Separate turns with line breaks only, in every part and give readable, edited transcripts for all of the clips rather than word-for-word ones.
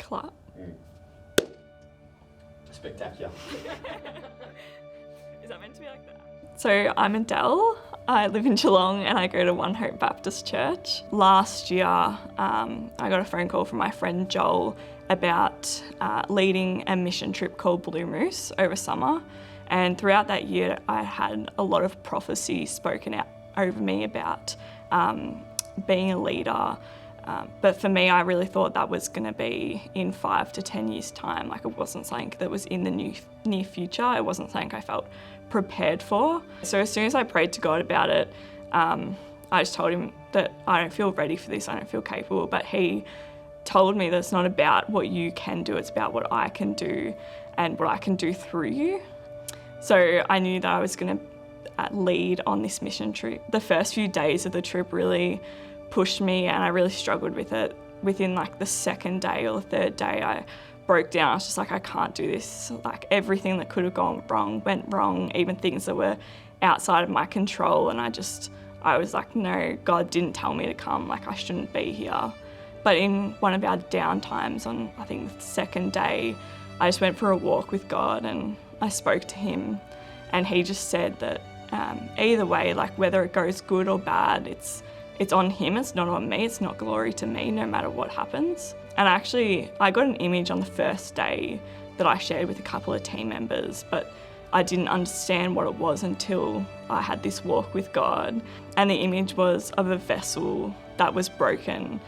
Clap.
Spectacular.
Is that meant to be like that? So I'm Adelle. I live in Geelong and I go to One Hope Baptist Church. Last year, I got a phone call from my friend Joel about leading a mission trip called Blue Moose over summer. And throughout that year, I had a lot of prophecy spoken out over me about being a leader. But for me, I really thought that was going to be in 5 to 10 years' time. Like, it wasn't something that was in the near future. It wasn't something I felt prepared for. So as soon as I prayed to God about it, I just told him that I don't feel ready for this, I don't feel capable. But he told me that it's not about what you can do, it's about what I can do and what I can do through you. So I knew that I was going to lead on this mission trip. The first few days of the trip really pushed me and I really struggled with it. Within like the second day or the third day, I broke down. I was just like, I can't do this. Like, everything that could have gone wrong went wrong, even things that were outside of my control. And I was like, no, God didn't tell me to come. Like, I shouldn't be here. But in one of our down times on, I think, the second day, I just went for a walk with God and I spoke to him, and he just said that either way, like whether it goes good or bad, it's on him, it's not on me, it's not glory to me, no matter what happens. And I got an image on the first day that I shared with a couple of team members, but I didn't understand what it was until I had this walk with God. And the image was of a vessel that was broken,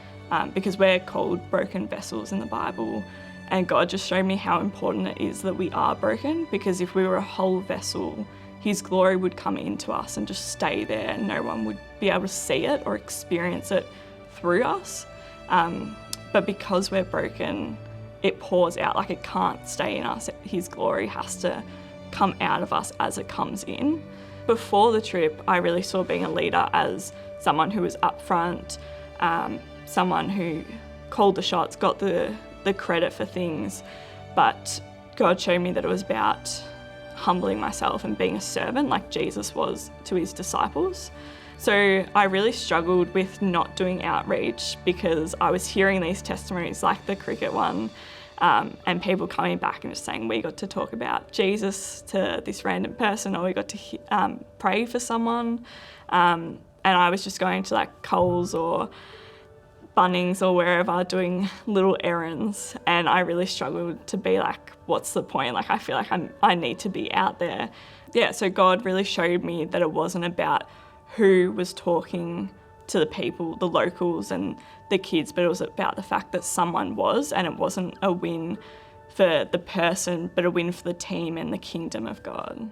because we're called broken vessels in the Bible. And God just showed me how important it is that we are broken, because if we were a whole vessel, his glory would come into us and just stay there and no one would be able to see it or experience it through us. But because we're broken, it pours out, like it can't stay in us. His glory has to come out of us as it comes in. Before the trip, I really saw being a leader as someone who was upfront, someone who called the shots, got the credit for things. But God showed me that it was about humbling myself and being a servant like Jesus was to his disciples. So I really struggled with not doing outreach because I was hearing these testimonies like the cricket one, and people coming back and just saying, we got to talk about Jesus to this random person, or we got to pray for someone. And I was just going to like Coles or Bunnings or wherever doing little errands, and I really struggled to be like, what's the point? Like, I feel like I need to be out there. Yeah, so God really showed me that it wasn't about who was talking to the people, the locals and the kids, but it was about the fact that someone was, and it wasn't a win for the person, but a win for the team and the kingdom of God.